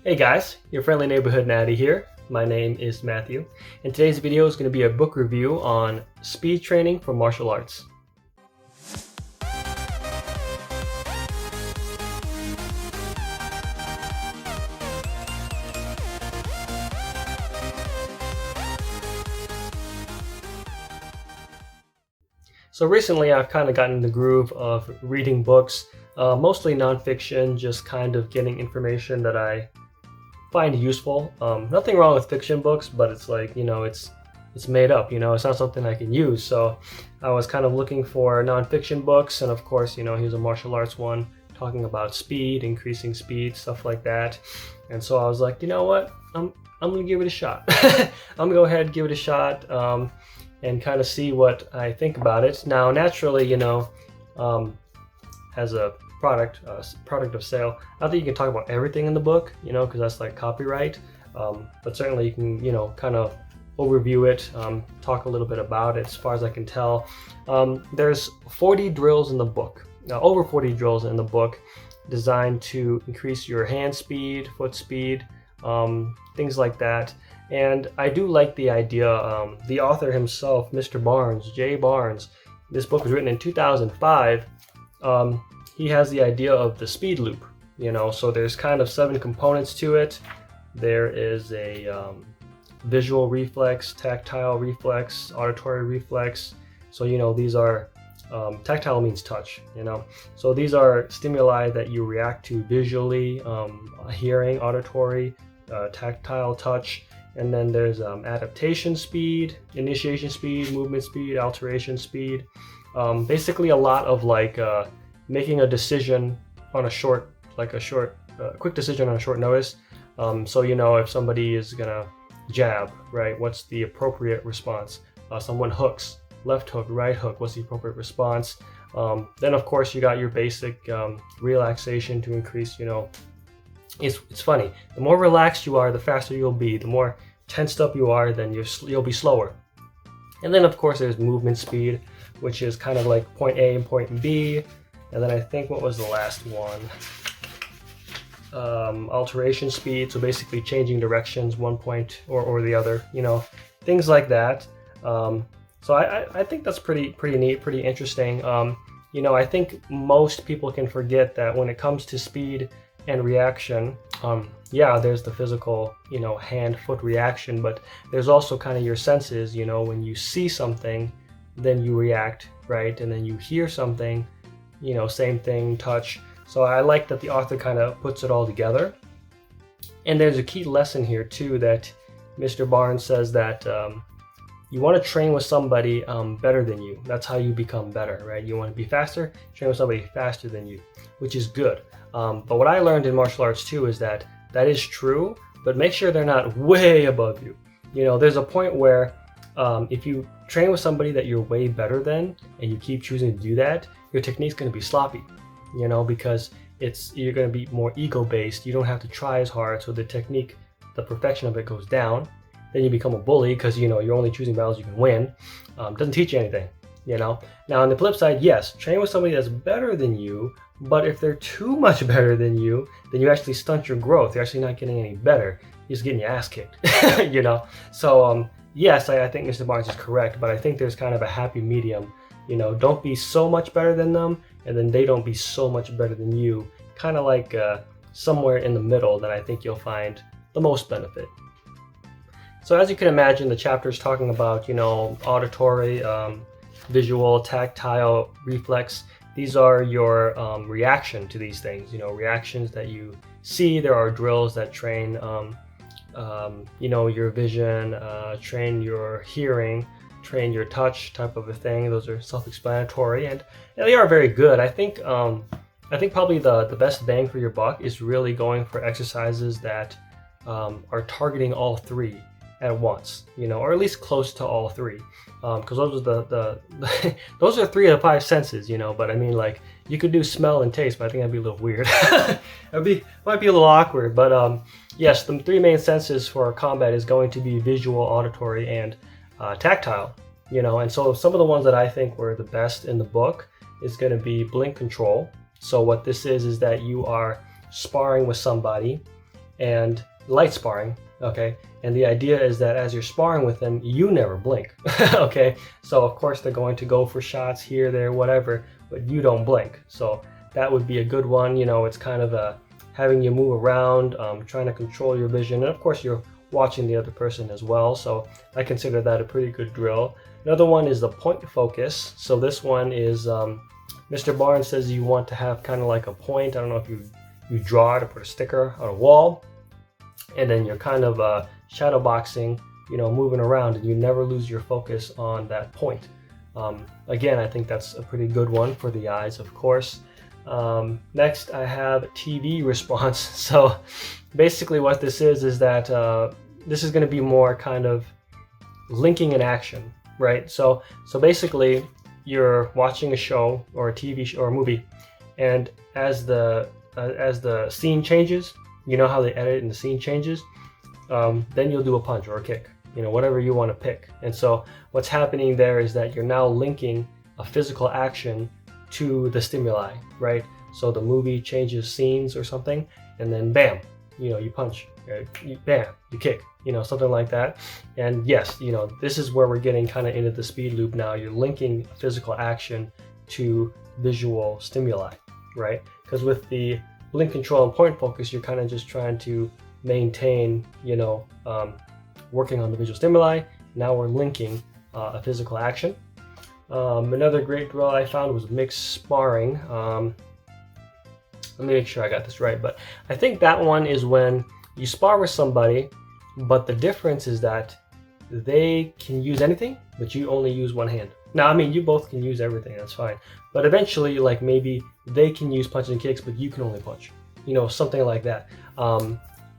Hey guys, your friendly neighborhood natty here. My name is Matthew, and today's video is going to be a book review on speed training for martial arts. So recently I've kind of gotten in the groove of reading books, mostly nonfiction, just kind of getting information that I find useful. Nothing wrong with fiction books, but it's like, it's made up, it's not something I can use. So I was kind of looking for nonfiction books, and of course, here's a martial arts one talking about speed, increasing speed, stuff like that. And so I was like, you know what, I'm gonna give it a shot. I'm gonna go ahead and give it a shot, and kind of see what I think about it. Now, naturally, as a product of sale, I think you can talk about everything in the book, because that's like copyright. But certainly you can, kind of overview it, talk a little bit about it. As far as I can tell, there's 40 drills in the book, over 40 drills in the book, designed to increase your hand speed, foot speed, things like that. And I do like the idea. The author himself, Mr. Barnes, Jay Barnes, this book was written in 2005. He has the idea of the speed loop, so there's kind of 7 components to it. There is a visual reflex, tactile reflex, auditory reflex. So, these are, tactile means touch, so these are stimuli that you react to visually, hearing, auditory, tactile, touch. And then there's adaptation speed, initiation speed, movement speed, alteration speed. Basically a lot of like making a decision on a quick decision on a short notice. So if somebody is gonna jab, right, what's the appropriate response? Someone hooks, left hook, right hook, what's the appropriate response? Then of course you got your basic relaxation to increase, it's funny. The more relaxed you are, the faster you'll be. The more tensed up you are, then you'll be slower. And then of course there's movement speed, which is kind of like point A and point B. And then I think, what was the last one? Alteration speed, so basically changing directions, one point or the other, things like that. So I think that's pretty neat, pretty interesting. I think most people can forget that when it comes to speed and reaction, there's the physical, hand-foot reaction, but there's also kind of your senses. When you see something, then you react, right? And then you hear something, same thing, touch. So I like that the author kind of puts it all together. And there's a key lesson here too, that Mr. Barnes says that you want to train with somebody better than you. That's how you become better, right? You want to be faster, train with somebody faster than you, which is good. But what I learned in martial arts too is that is true, but make sure they're not way above you. There's a point where if you train with somebody that you're way better than, and you keep choosing to do that, your technique's going to be sloppy, because you're going to be more ego-based. You don't have to try as hard, so the technique, the perfection of it goes down. Then you become a bully because you're only choosing battles you can win. Doesn't teach you anything. Now on the flip side, yes, train with somebody that's better than you, but if they're too much better than you, then you actually stunt your growth. You're actually not getting any better. You're just getting your ass kicked. So yes, I think Mr. Barnes is correct, but I think there's kind of a happy medium. Don't be so much better than them, and then they don't be so much better than you. Kind of like somewhere in the middle, that I think you'll find the most benefit. So as you can imagine, the chapter is talking about, auditory, visual, tactile, reflex. These are your reaction to these things, reactions that you see. There are drills that train, your vision, train your hearing, train your touch, type of a thing. Those are self-explanatory, and they are very good. I think probably the best bang for your buck is really going for exercises that are targeting all 3 at once, or at least close to all 3, because those are those are 3 of the 5 senses, but I mean, like, you could do smell and taste, but I think that'd be a little weird. Might be a little awkward, but yes, the 3 main senses for combat is going to be visual, auditory, and tactile, and so some of the ones that I think were the best in the book is going to be blink control. So what this is that you are sparring with somebody, and light sparring, okay? And the idea is that as you're sparring with them, you never blink, okay? So of course they're going to go for shots here, there, whatever, but you don't blink. So that would be a good one. You know, it's kind of having you move around, trying to control your vision, and of course you're watching the other person as well. So I consider that a pretty good drill. Another one is the point focus. So this one is, Mr. Barnes says you want to have kind of like a point. I don't know if you draw it or put a sticker on a wall, and then you're kind of shadow boxing, you know, moving around, and you never lose your focus on that point. Again, I think that's a pretty good one for the eyes, of course. Next, I have TV response. So basically what this is that this is going to be more kind of linking an action, right? So basically you're watching a show or a TV show or a movie, and as the scene changes, you know how they edit and the scene changes, then you'll do a punch or a kick, you know, whatever you want to pick. And so what's happening there is that you're now linking a physical action to the stimuli, right? So the movie changes scenes or something, and then bam, you know, you punch, right? Bam, you kick, you know, something like that. And yes, you know, this is where we're getting kind of into the speed loop now. You're linking physical action to visual stimuli, right? Because with the blink control and point focus, you're kind of just trying to maintain, you know, working on the visual stimuli. Now we're linking a physical action. Another great drill I found was mixed sparring. Let me make sure I got this right, but I think that one is when you spar with somebody, but the difference is that they can use anything, but you only use one hand. Now, I mean, you both can use everything, that's fine. But eventually, like maybe they can use punches and kicks, but you can only punch, you know, something like that.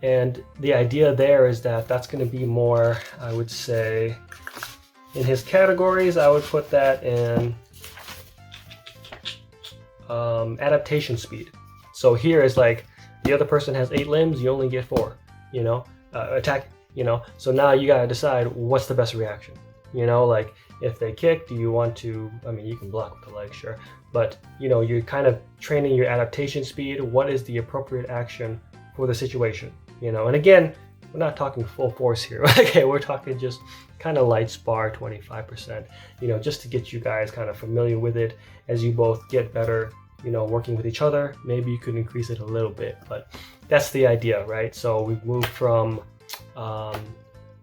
And the idea there is that that's going to be more, I would say, in his categories, I would put that in adaptation speed. So here is like the other person has 8 limbs, you only get 4, you know, attack, you know. So now you got to decide what's the best reaction, you know, like if they kick, do you want to, I mean, you can block with the leg, sure. But, you know, you're kind of training your adaptation speed. What is the appropriate action for the situation, you know? And again, we're not talking full force here. Okay, we're talking just kind of light spar, 25%, you know, just to get you guys kind of familiar with it as you both get better, you know, working with each other. Maybe you could increase it a little bit, but that's the idea, right? So we've moved from,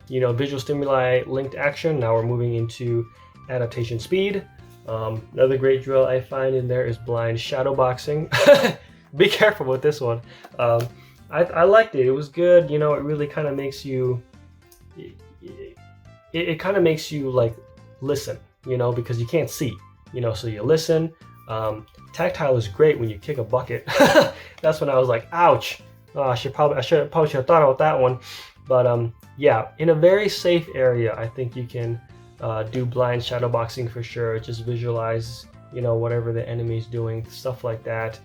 you know, visual stimuli linked action. Now we're moving into adaptation speed. Another great drill I find in there is blind shadow boxing. Be careful with this one. I liked it. It was good. You know, it really kind of makes you, it kind of makes you like listen, you know, because you can't see, you know, so you listen. Tactile is great when you kick a bucket. That's when I was like, ouch. I should probably have thought about that one. But yeah, in a very safe area, I think you can do blind shadow boxing for sure. Just visualize, you know, whatever the enemy's doing, stuff like that.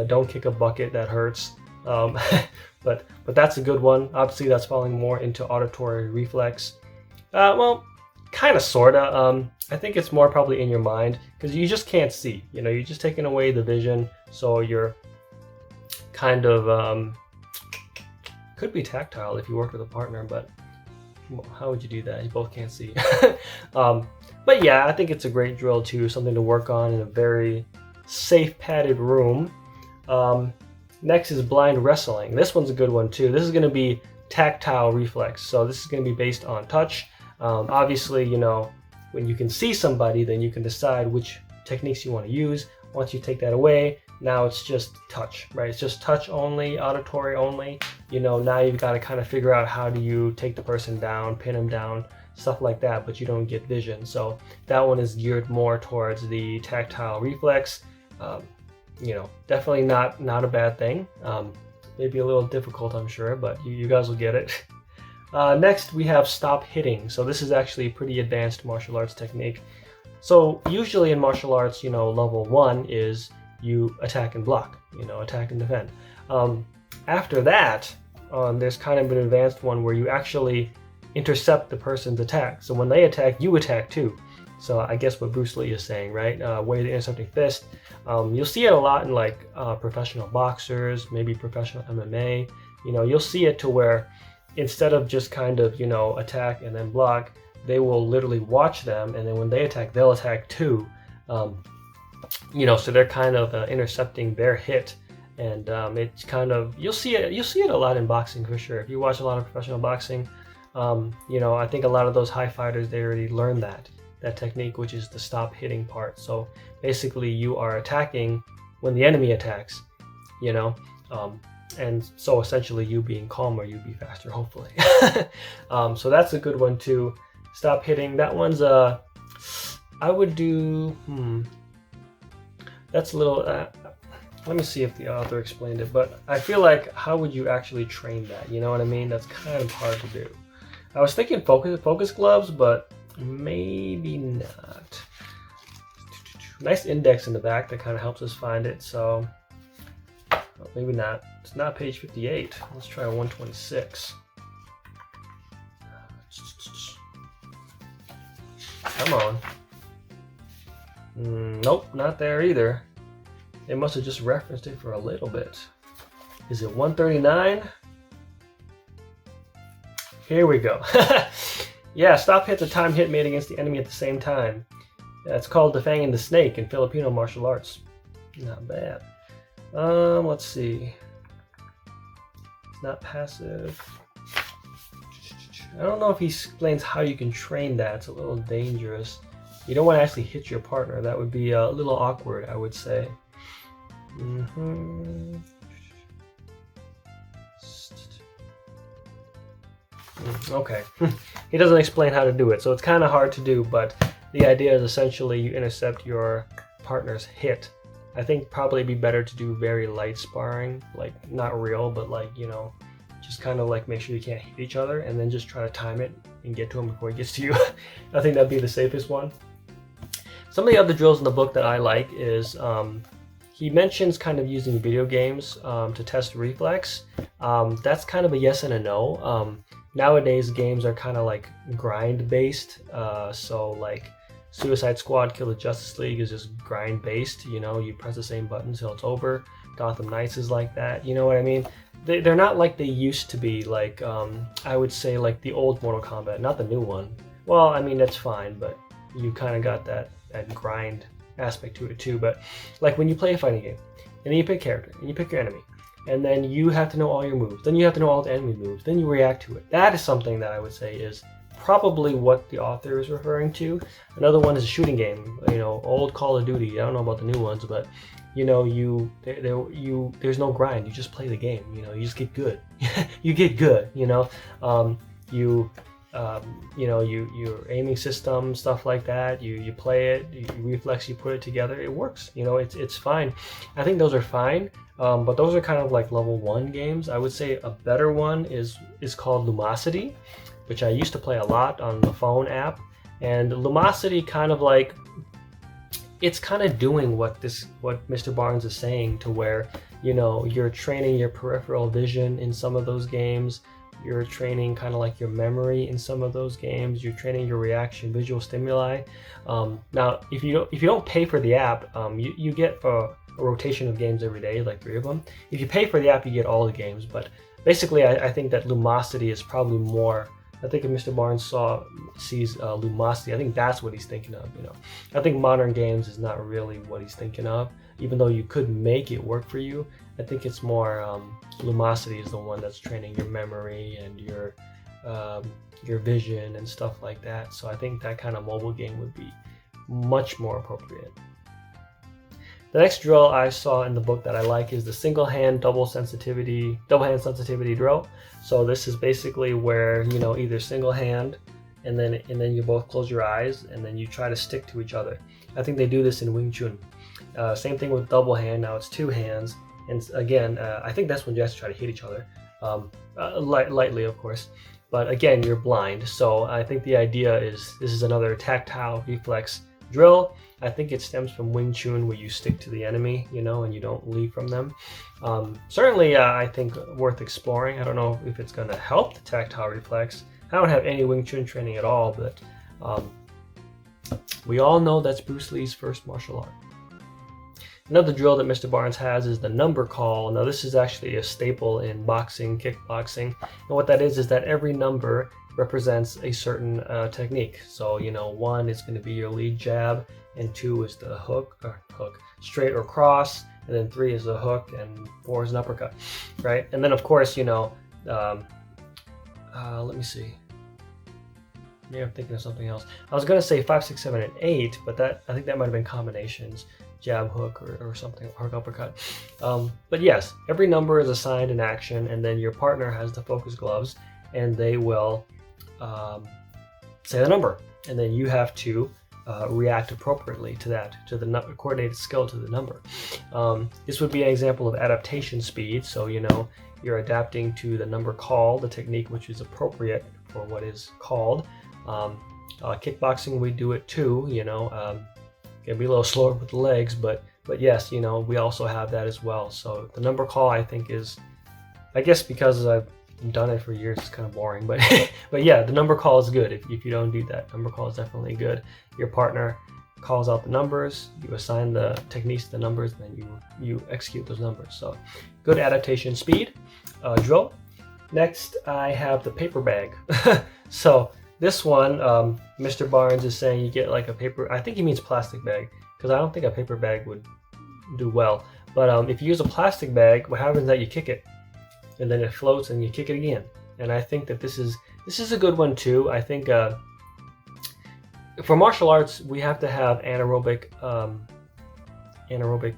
Don't kick a bucket, that hurts. But that's a good one. Obviously, that's falling more into auditory reflex. Well, kind of, sorta. I think it's more probably in your mind because you just can't see. You know, you're just taking away the vision, so you're kind of could be tactile if you work with a partner, but how would you do that? You both can't see. But yeah, I think it's a great drill too, something to work on in a very safe padded room. Next is blind wrestling. This one's a good one too. This is going to be tactile reflex. So this is going to be based on touch. Obviously, you know, when you can see somebody, then you can decide which techniques you want to use. Once you take that away, now it's just touch, right? It's just touch only, auditory only. You know, now you've got to kind of figure out how do you take the person down, pin them down, stuff like that, but you don't get vision. So that one is geared more towards the tactile reflex. You know, definitely not a bad thing. Maybe a little difficult, I'm sure, but you guys will get it. Next, we have stop hitting. So this is actually a pretty advanced martial arts technique. So usually in martial arts, you know, level 1 is you attack and block, you know, attack and defend. After that, there's kind of an advanced one where you actually intercept the person's attack. So when they attack, you attack too. So I guess what Bruce Lee is saying, right? Way the intercepting fist. You'll see it a lot in like professional boxers, maybe professional MMA. You know, you'll see it to where instead of just kind of, you know, attack and then block, they will literally watch them, and then when they attack, they'll attack too. You know, so they're kind of intercepting their hit, and it's kind of, you'll see it a lot in boxing for sure. If you watch a lot of professional boxing, you know, I think a lot of those high fighters, they already learned that technique, which is the stop hitting part. So basically, you are attacking when the enemy attacks, you know, and so essentially you being calmer, you be faster, hopefully. So that's a good one too. Stop hitting. That one's I would do. That's a little. Let me see if the author explained it. But I feel like, how would you actually train that? You know what I mean? That's kind of hard to do. I was thinking focus gloves, but maybe not. Nice index in the back that kind of helps us find it. So maybe not. It's not page 58. Let's try 126. Come on. Nope, not there either. They must have just referenced it for a little bit. Is it 139? Here we go. Yeah, stop hit's a time hit made against the enemy at the same time. That's called defanging the snake in Filipino martial arts. Not bad. Let's see. It's not passive. I don't know if he explains how you can train that. It's a little dangerous. You don't want to actually hit your partner. That would be a little awkward, I would say. Okay. He doesn't explain how to do it, so it's kind of hard to do, but the idea is essentially you intercept your partner's hit. I think probably it'd be better to do very light sparring, like not real, but like, you know, just kind of like make sure you can't hit each other, and then just try to time it and get to him before he gets to you. I think that'd be the safest one. Some of the other drills in the book that I like is he mentions kind of using video games to test reflex. That's kind of a yes and a no. Nowadays games are kind of like grind based. So like Suicide Squad, Kill the Justice League is just grind based. You know, you press the same button till it's over. Gotham Knights is like that. You know what I mean? They're not like they used to be. Like I would say like the old Mortal Kombat, not the new one. Well, I mean that's fine, but you kind of got that grind aspect to it too. But like when you play a fighting game, and then you pick a character, and you pick your enemy, and then you have to know all your moves, then you have to know all the enemy moves, then you react to it. That is something that I would say is probably what the author is referring to. Another one is a shooting game, you know, old Call of Duty. I don't know about the new ones, but you know, there's no grind. You just play the game. You know, you just get good. You get good. You know, your aiming system, stuff like that. You play it. You reflex. You put it together. It works. You know, it's fine. I think those are fine. But those are kind of like level 1 games. I would say a better one is called Lumosity, which I used to play a lot on the phone app. And Lumosity kind of like, it's kind of doing what Mr. Barnes is saying, to where, you know, you're training your peripheral vision in some of those games. You're training kind of like your memory in some of those games. You're training your reaction, visual stimuli. Now, if you don't pay for the app, you get a rotation of games every day, like 3 of them. If you pay for the app, you get all the games. But basically, I think that Lumosity is probably more. I think if Mr. Barnes sees Lumosity, I think that's what he's thinking of. You know, I think modern games is not really what he's thinking of. Even though you could make it work for you, I think it's more Lumosity is the one that's training your memory and your vision and stuff like that. So I think that kind of mobile game would be much more appropriate. The next drill I saw in the book that I like is the single hand double hand sensitivity drill. So this is basically where, you know, either single hand and then you both close your eyes and then you try to stick to each other. I think they do this in Wing Chun. Same thing with double hand. Now it's 2 hands, and again, I think that's when you have to try to hit each other, lightly, of course. But again, you're blind. So I think the idea is this is another tactile reflex drill. I think it stems from Wing Chun, where you stick to the enemy, you know, and you don't leave from them. Certainly, I think worth exploring. I don't know if it's going to help the tactile reflex. I don't have any Wing Chun training at all, but we all know that's Bruce Lee's first martial art. Another drill that Mr. Barnes has is the number call. Now this is actually a staple in boxing, kickboxing. And what that is that every number represents a certain technique. So, 1 is going to be your lead jab, and 2 is the hook, straight or cross, and then 3 is a hook, and 4 is an uppercut, right? And then of course, let me see. Maybe I'm thinking of something else. I was going to say 5, 6, 7, and 8, but I think that might have been combinations. Jab, hook, or something, hook, uppercut. But yes, every number is assigned an action, and then your partner has the focus gloves, and they will say the number, and then you have to react appropriately to that, to the coordinated skill to the number. This would be an example of adaptation speed. So you're adapting to the number call, the technique which is appropriate for what is called. Kickboxing, we do it too. Can be a little slower with the legs, but yes, we also have that as well. So the number call, I think, is, I guess because I've done it for years, it's kind of boring, but but yeah, the number call is good. If you don't do that, number call is definitely good. Your partner calls out the numbers, you assign the techniques to the numbers, and then you execute those numbers. So good adaptation speed drill. Next, I have the paper bag. So this one, Mr. Barnes is saying you get like a paper, I think he means plastic bag, because I don't think a paper bag would do well. But if you use a plastic bag, what happens is that you kick it, and then it floats, and you kick it again. And I think that this is a good one too. I think for martial arts, we have to have anaerobic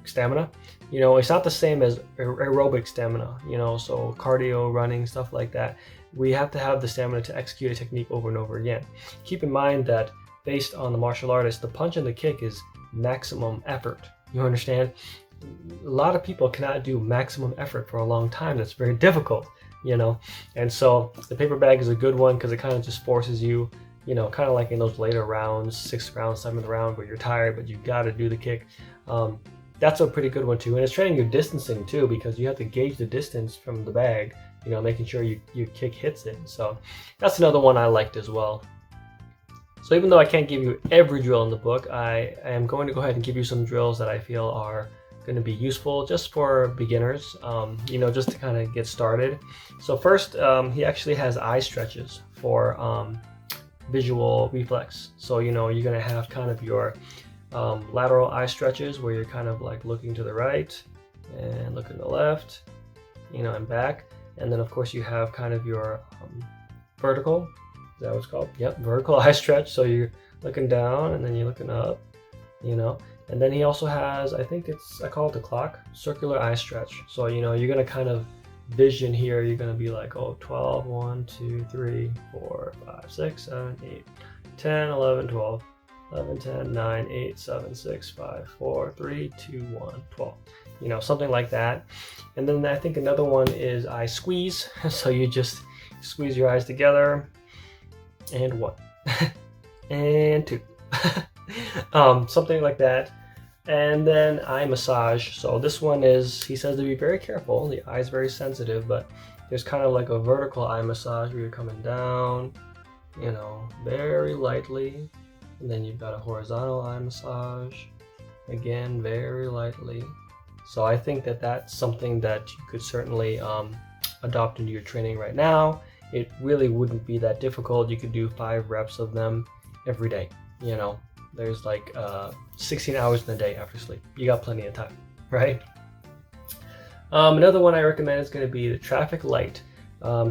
stamina. It's not the same as aerobic stamina, so cardio, running, stuff like that. We have to have the stamina to execute a technique over and over again. Keep in mind that based on the martial artist, the punch and the kick is maximum effort. You understand? A lot of people cannot do maximum effort for a long time. That's very difficult, And so the paper bag is a good one because it kind of just forces you, kind of like in those later rounds, 6th round, 7th round, where you're tired, but you've got to do the kick. That's a pretty good one too. And it's training your distancing too, because you have to gauge the distance from the bag, making sure your kick hits it. So that's another one I liked as well. So even though I can't give you every drill in the book, I am going to go ahead and give you some drills that I feel are going to be useful just for beginners, just to kind of get started. So first, he actually has eye stretches for visual reflex. So, you're going to have kind of your lateral eye stretches where you're kind of like looking to the right and looking to the left, and back. And then of course you have kind of your vertical, is that what it's called? Yep, vertical eye stretch. So you're looking down and then you're looking up, And then he also has, I call it the clock, circular eye stretch. So, you're going to kind of vision here, you're going to be like, 12, 1, 2, 3, 4, 5, 6, 7, 8, 10, 11, 12. 11, 10, 9, 8, 7, 6, 5, 4, 3, 2, 1, 12. Something like that. And then I think another one is eye squeeze. So you just squeeze your eyes together. And 1. And 2. Something like that. And then eye massage. So this one is, he says to be very careful. The eye is very sensitive, but there's kind of like a vertical eye massage where you're coming down, very lightly. And then you've got a horizontal eye massage, again, very lightly. So I think that that's something that you could certainly adopt into your training right now. It really wouldn't be that difficult. You could do 5 reps of them every day. There's like 16 hours in the day after sleep. You got plenty of time, right? Another one I recommend is going to be the traffic light.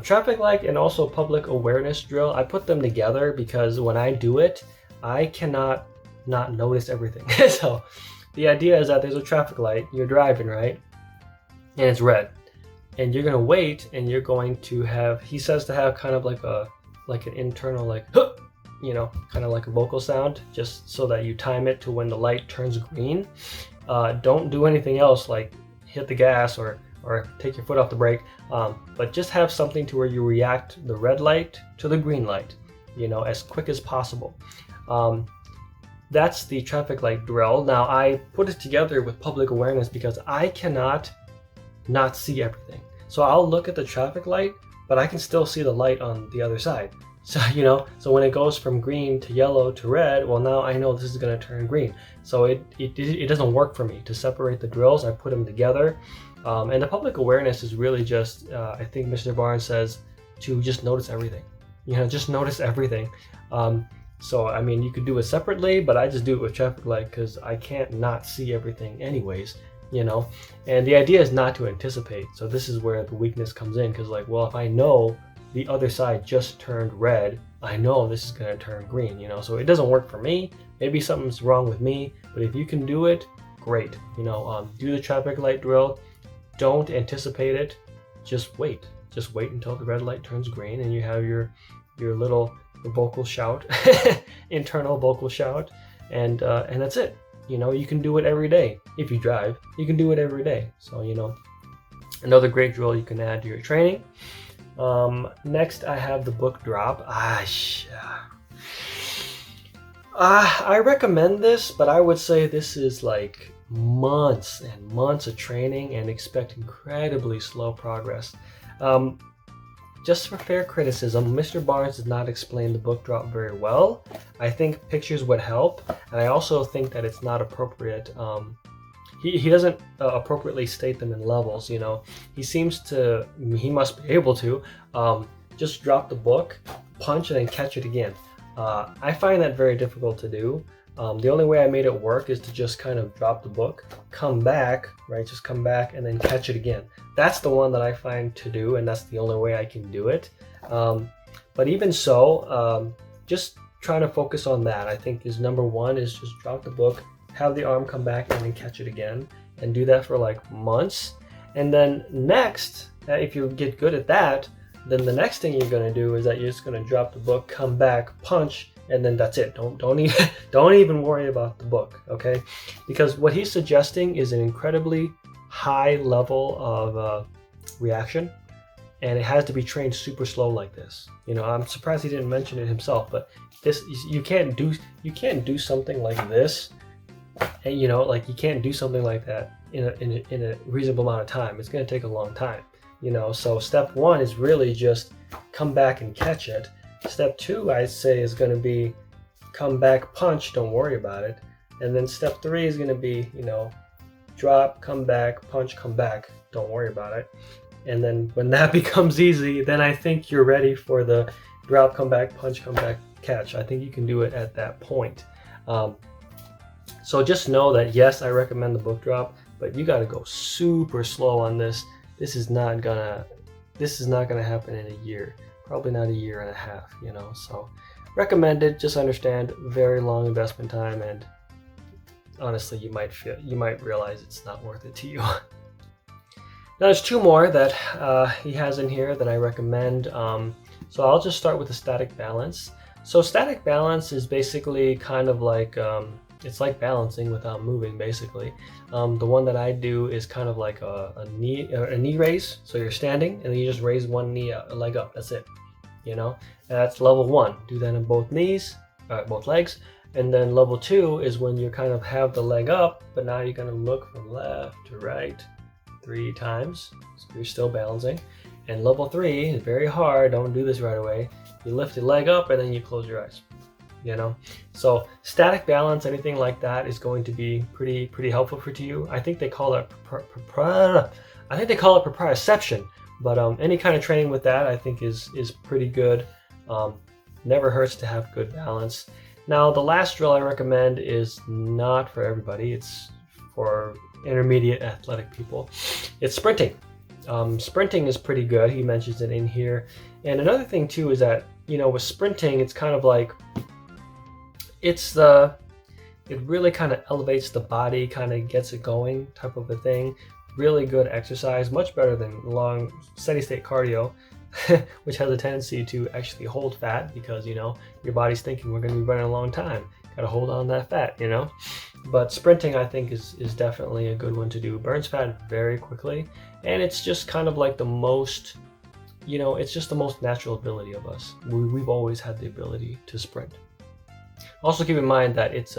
Traffic light and also public awareness drill. I put them together because when I do it, I cannot not notice everything. So the idea is that there's a traffic light, you're driving, right? And it's red. And you're gonna wait and you're going to have, he says to have kind of like an internal huh, kind of like a vocal sound, just so that you time it to when the light turns green. Don't do anything else like hit the gas or take your foot off the brake, but just have something to where you react the red light to the green light, as quick as possible. That's the traffic light drill. Now I put it together with public awareness because I cannot not see everything. So I'll look at the traffic light, but I can still see the light on the other side. So, so when it goes from green to yellow to red, well, now I know this is going to turn green. So it doesn't work for me to separate the drills. I put them together. And the public awareness is really just, I think Mr. Barnes says, to just notice everything. Just notice everything. So, I mean, you could do it separately, but I just do it with traffic light because I can't not see everything anyways, And the idea is not to anticipate. So this is where the weakness comes in because, like, well, if I know the other side just turned red, I know this is going to turn green, So it doesn't work for me. Maybe something's wrong with me, but if you can do it, great. Do the traffic light drill. Don't anticipate it. Just wait. Just wait until the red light turns green and you have your little vocal shout, internal vocal shout, and that's it. You can do it every day. If you drive, you can do it every day. So, another great drill you can add to your training. Next, I have the book drop. I recommend this, but I would say this is like months and months of training and expect incredibly slow progress. Just for fair criticism, Mr. Barnes did not explain the book drop very well. I think pictures would help, and I also think that it's not appropriate. He doesn't appropriately state them in levels, he must be able to just drop the book, punch, and then catch it again. I find that very difficult to do. The only way I made it work is to just kind of drop the book, come back, right? Just come back and then catch it again. That's the one that I find to do, and that's the only way I can do it. But even so, just trying to focus on that, I think is number one, is just drop the book, have the arm come back and then catch it again, and do that for like months. And then next, if you get good at that, then the next thing you're going to do is that you're just going to drop the book, come back, punch, and then that's it. Don't even worry about the book, okay? Because what he's suggesting is an incredibly high level of reaction, and it has to be trained super slow like this. I'm surprised he didn't mention it himself, but this, you can't do something like this, and like you can't do something like that in a reasonable amount of time. It's going to take a long time, So step one is really just come back and catch it. Step two, I'd say, is going to be come back, punch, don't worry about it. And then step three is going to be, drop, come back, punch, come back, don't worry about it. And then when that becomes easy, then I think you're ready for the drop, come back, punch, come back, catch. I think you can do it at that point. So just know that, yes, I recommend the book drop, but you got to go super slow on this. This is not gonna happen in a year. Probably not a year and a half, so recommended. Just understand, very long investment time, and honestly, you might realize it's not worth it to you. Now there's two more that he has in here that I recommend. So I'll just start with the static balance. So static balance is basically kind of like it's like balancing without moving, basically. The one that I do is kind of like a knee raise. So you're standing and then you just raise one knee, a leg up. That's it. And that's level one. Do that in both knees, both legs. And then level two is when you kind of have the leg up, but now you're going to look from left to right 3 times. So you're still balancing. And level three is very hard. Don't do this right away. You lift your leg up and then you close your eyes. So static balance, anything like that, is going to be pretty helpful for you. I think they call it proprioception, but any kind of training with that I think is pretty good. Never hurts to have good balance. Now the last drill I recommend is not for everybody. It's for intermediate athletic people. It's sprinting. Sprinting is pretty good. He mentions it in here. And another thing too is that with sprinting, it's kind of like it really kind of elevates the body, kind of gets it going type of a thing. Really good exercise, much better than long steady state cardio, which has a tendency to actually hold fat because your body's thinking we're going to be running a long time, got to hold on to that fat. But sprinting, I think, is definitely a good one to do. Burns fat very quickly, and it's just kind of like the most, it's just the most natural ability of us. We've always had the ability to sprint. Also keep in mind that it's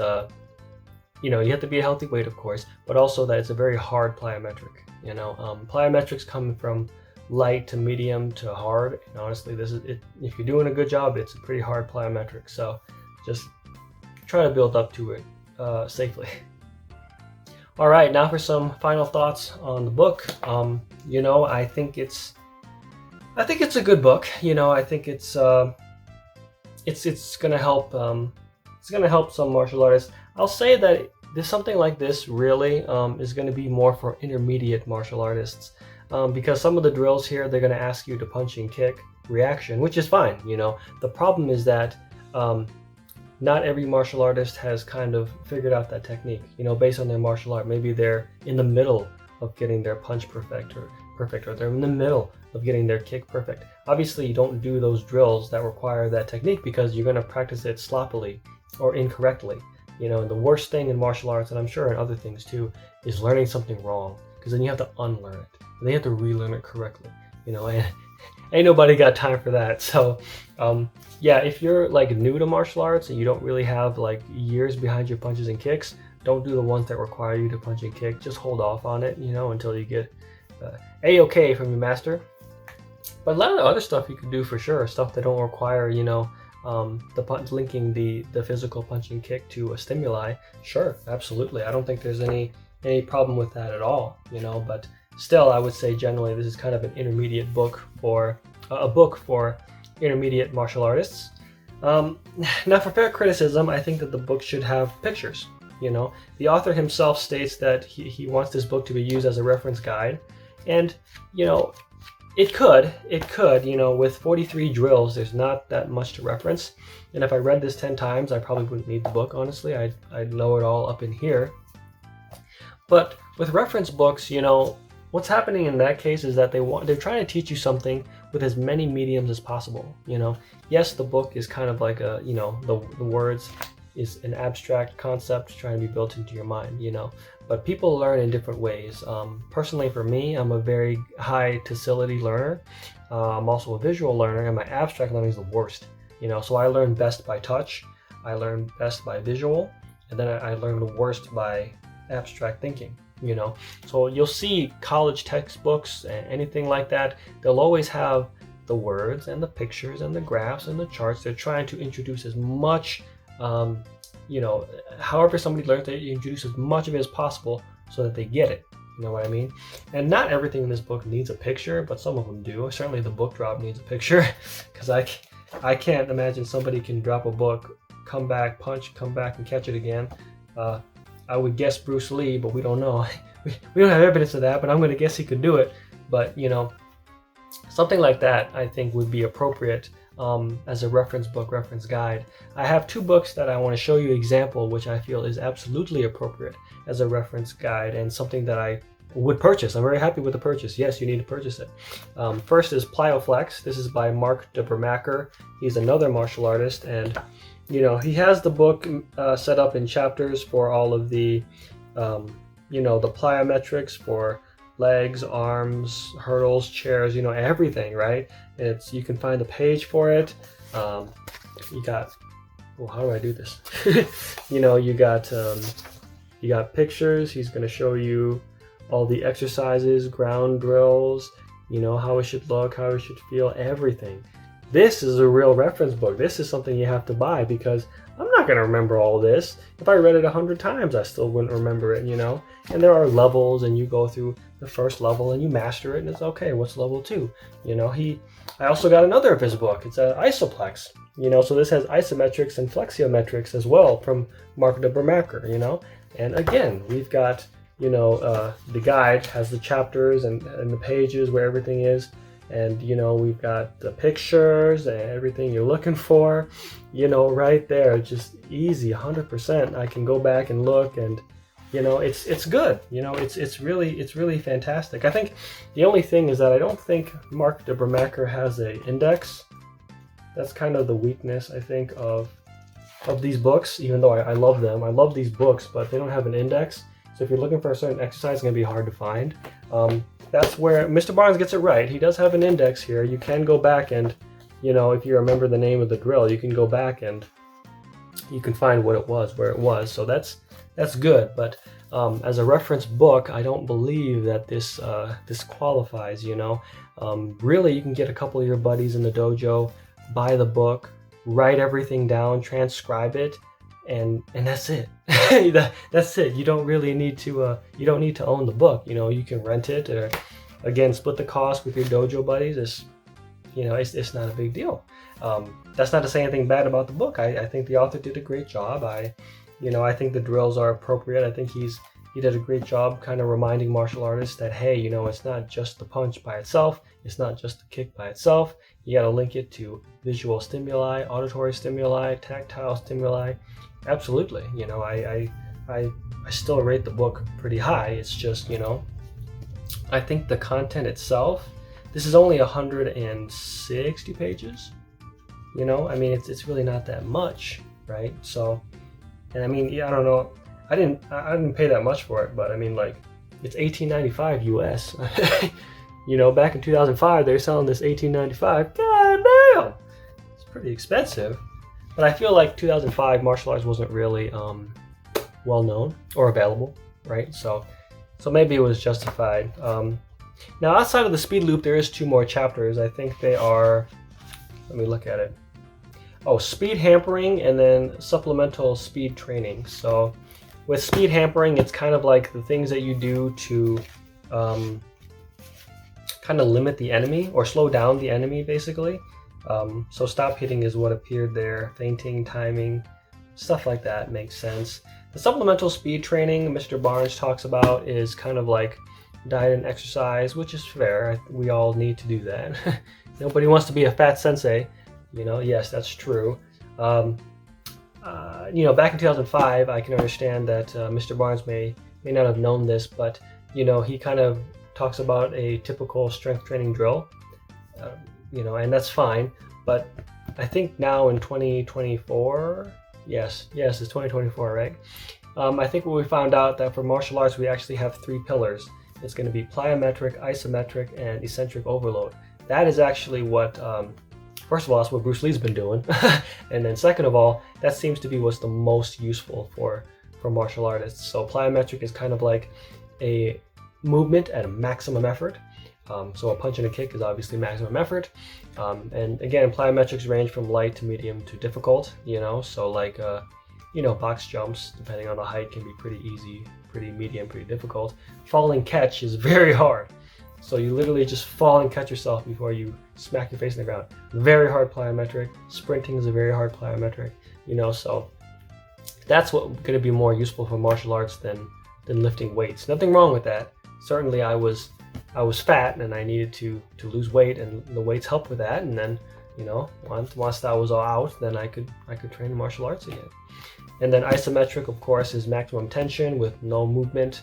you have to be a healthy weight, of course, but also that it's a very hard plyometric. Plyometrics come from light to medium to hard. And honestly, this is it. If you're doing a good job, it's a pretty hard plyometric. So just try to build up to it safely. All right, now for some final thoughts on the book. You know, I think it's a good book. You know, I think it's gonna help. It's gonna help some martial artists. I'll say that something like this really is going to be more for intermediate martial artists, because some of the drills here, they're going to ask you to punch and kick reaction, which is fine. You know, the problem is that not every martial artist has kind of figured out that technique, you know, based on their martial art. Maybe they're in the middle of getting their punch perfect, or they're in the middle of getting their kick perfect. Obviously, you don't do those drills that require that technique because you're going to practice it sloppily or incorrectly. You know, and the worst thing in martial arts, and I'm sure in other things too, is learning something wrong, because then you have to unlearn it, and then you have to relearn it correctly. You know, and ain't nobody got time for that. So, yeah, if you're like new to martial arts and you don't really have like years behind your punches and kicks, don't do the ones that require you to punch and kick. Just hold off on it, you know, until you get A-OK from your master. But a lot of the other stuff you can do for sure, stuff that don't require, you know, linking the physical punch and kick to a stimuli. Sure, absolutely. I don't think there's any problem with that at all, you know. But still, I would say generally this is kind of an intermediate book for a book for intermediate martial artists. Now, for fair criticism, I think that the book should have pictures. You know, the author himself states that he wants this book to be used as a reference guide, and you know, it could, you know, with 43 drills, there's not that much to reference. And if I read this 10 times, I probably wouldn't need the book, honestly. I'd know it all up in here. But with reference books, you know, what's happening in that case is that they're trying to teach you something with as many mediums as possible, you know. Yes, the book is kind of like a, you know, the words is an abstract concept trying to be built into your mind, you know. But people learn in different ways. Personally, for me, I'm a very high docility learner. I'm also a visual learner, and my abstract learning is the worst. You know, so I learn best by touch, I learn best by visual, and then I learn the worst by abstract thinking. You know, so you'll see college textbooks and anything like that. They'll always have the words and the pictures and the graphs and the charts. They're trying to introduce as much. You know, however somebody learns, they introduce as much of it as possible so that they get it. You know what I mean? And not everything in this book needs a picture, but some of them do. Certainly the book drop needs a picture, because I can't imagine somebody can drop a book, come back, punch, come back and catch it again. I would guess Bruce Lee, but we don't know. We don't have evidence of that, but I'm going to guess he could do it. But, you know, something like that I think would be appropriate as a reference book, reference guide. I have two books that I want to show you example, which I feel is absolutely appropriate as a reference guide and something that I would purchase. I'm very happy with the purchase. Yes, you need to purchase it. First is Plyoflex. This is by Mark de Bramacher. He's another martial artist, and you know, he has the book set up in chapters for all of the, you know, the plyometrics for legs, arms, hurdles, chairs, you know, everything, right? You can find the page for it. You got, well, how do I do this? You know, you got pictures. He's going to show you all the exercises, ground drills, you know, how it should look, how it should feel, everything. This is a real reference book. This is something you have to buy, because I'm not going to remember all this. If I read it 100 times, I still wouldn't remember it, you know? And there are levels, and you go through the first level and you master it, and it's okay, what's level 2? You know, I also got another of his book. It's an Isoplex, you know, so this has isometrics and flexiometrics as well from Mark de Bramacher, you know? And again, we've got, you know, the guide has the chapters and the pages where everything is. And, you know, we've got the pictures and everything you're looking for, you know, right there. Just easy, 100%. I can go back and look, and, you know, it's good. You know, it's really fantastic. I think the only thing is that I don't think Mark de Bramacher has an index. That's kind of the weakness, I think, of these books, even though I love them. I love these books, but they don't have an index. So if you're looking for a certain exercise, it's going to be hard to find. That's where Mr. Barnes gets it right. He does have an index here. You can go back and, you know, if you remember the name of the drill, you can go back and you can find what it was, where it was. So that's good. But as a reference book, I don't believe that this qualifies, you know. Really, you can get a couple of your buddies in the dojo, buy the book, write everything down, transcribe it, and that's it. That's it. You don't really need to you don't need to own the book. You can rent it, or again, split the cost with your dojo buddies. It's not a big deal. That's not to say anything bad about the book. I think the author did a great job. I think the drills are appropriate. I think he did a great job kind of reminding martial artists that, hey, it's not just the punch by itself. It's not just the kick by itself. You got to link it to visual stimuli, auditory stimuli, tactile stimuli. Absolutely. I still rate the book pretty high. It's just, I think the content itself, this is only 160 pages. It's really not that much, right? So, and I don't know. I didn't pay that much for it, but it's $18.95 US. Back in 2005, they were selling this $18.95. God damn! It's pretty expensive. But I feel like 2005 martial arts wasn't really well known or available, right? So maybe it was justified. Now, outside of the speed loop, there is 2 more chapters. I think they are. Let me look at it. Oh, speed hampering and then supplemental speed training. So with speed hampering, it's kind of like the things that you do to kind of limit the enemy or slow down the enemy, basically. So stop hitting is what appeared there. Feinting, timing, stuff like that makes sense. The supplemental speed training Mr. Barnes talks about is kind of like diet and exercise, which is fair. We all need to do that. Nobody wants to be a fat sensei. Yes, that's true. Back in 2005, I can understand that Mr. Barnes may not have known this, but he kind of talks about a typical strength training drill, and that's fine. But I think now in 2024, yes, it's 2024, right? I think what we found out that for martial arts, we actually have 3 pillars. It's going to be plyometric, isometric, and eccentric overload. That is actually what, first of all, that's what Bruce Lee's been doing. And then second of all, that seems to be what's the most useful for martial artists. So plyometric is kind of like a movement at a maximum effort. So a punch and a kick is obviously maximum effort. And again, plyometrics range from light to medium to difficult, so like, box jumps, depending on the height, can be pretty easy, pretty medium, pretty difficult. Falling catch is very hard. So you literally just fall and catch yourself before you smack your face in the ground. Very hard plyometric. Sprinting is a very hard plyometric, so that's what's going to be more useful for martial arts than lifting weights. Nothing wrong with that. Certainly I was fat and I needed to lose weight, and the weights helped with that. And then, once that was all out, then I could train martial arts again. And then isometric, of course, is maximum tension with no movement,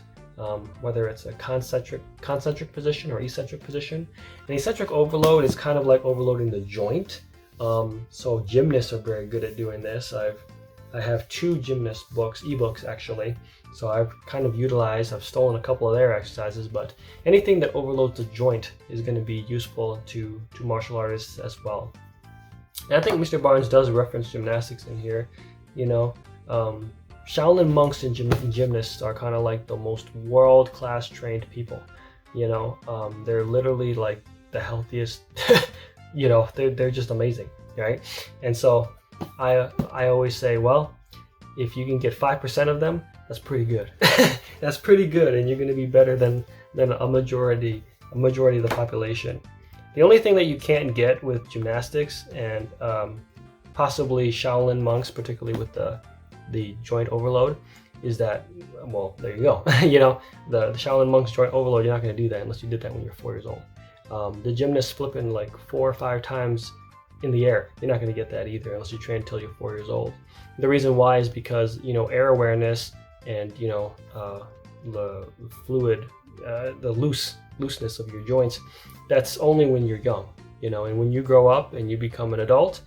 whether it's a concentric position or eccentric position. And eccentric overload is kind of like overloading the joint. So gymnasts are very good at doing this. I have 2 gymnast books, ebooks actually. So I've kind of I've stolen a couple of their exercises, but anything that overloads the joint is going to be useful to martial artists as well. And I think Mr. Barnes does reference gymnastics in here. Shaolin monks and gymnasts are kind of like the most world-class trained people. They're literally like the healthiest. They're just amazing, right? And so I always say, well, if you can get 5% of them, that's pretty good. That's pretty good, and you're going to be better than a majority of the population. The only thing that you can't get with gymnastics and possibly Shaolin monks, particularly with the joint overload, is that, well, there you go. The Shaolin monks joint overload, you're not going to do that unless you did that when you're 4 years old. The gymnasts flipping like 4 or 5 times in the air, you're not going to get that either unless you train until you're 4 years old. The reason why is because air awareness and the fluid, the looseness of your joints, that's only when you're young. And when you grow up and you become an adult,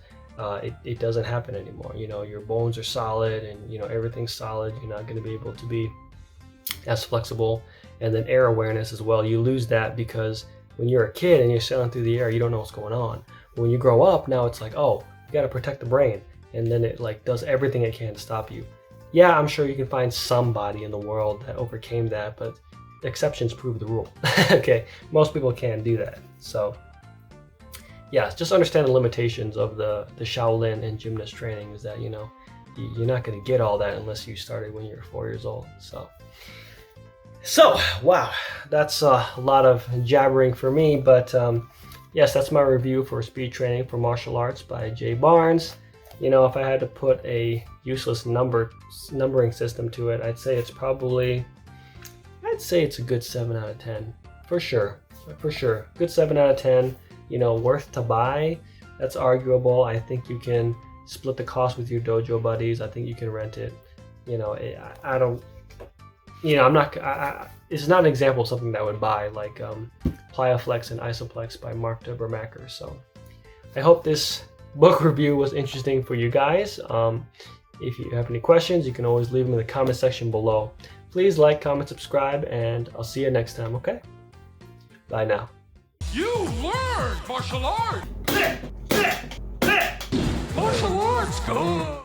it doesn't happen anymore. Your bones are solid and everything's solid. You're not going to be able to be as flexible. And then air awareness as well, you lose that because when you're a kid and you're sailing through the air, you don't know what's going on. But when you grow up, now it's like, oh, you got to protect the brain, and then it like does everything it can to stop you. Yeah, I'm sure you can find somebody in the world that overcame that, but exceptions prove the rule. Okay, most people can't do that. So yeah, just understand the limitations of the Shaolin and gymnast training is that, you know, you're not going to get all that unless you started when you're 4 years old. So wow, that's a lot of jabbering for me, but yes, that's my review for Speed Training for Martial Arts by Jay Barnes. You know, if I had to put a useless numbering system to it, I'd say it's a good 7 out of 10 for sure. Good 7 out of 10. You know, worth to buy. That's arguable. I think you can split the cost with your dojo buddies. I think you can rent it. You know, I don't. You know, I'm not. It's not an example of something that I would buy, like Pliaflex and Isoplex by Mark de Bermacher. So I hope this book review was interesting for you guys. If you have any questions, you can always leave them in the comment section below. Please like, comment, subscribe, and I'll see you next time, okay? Bye now. You learned martial arts! Martial arts, good!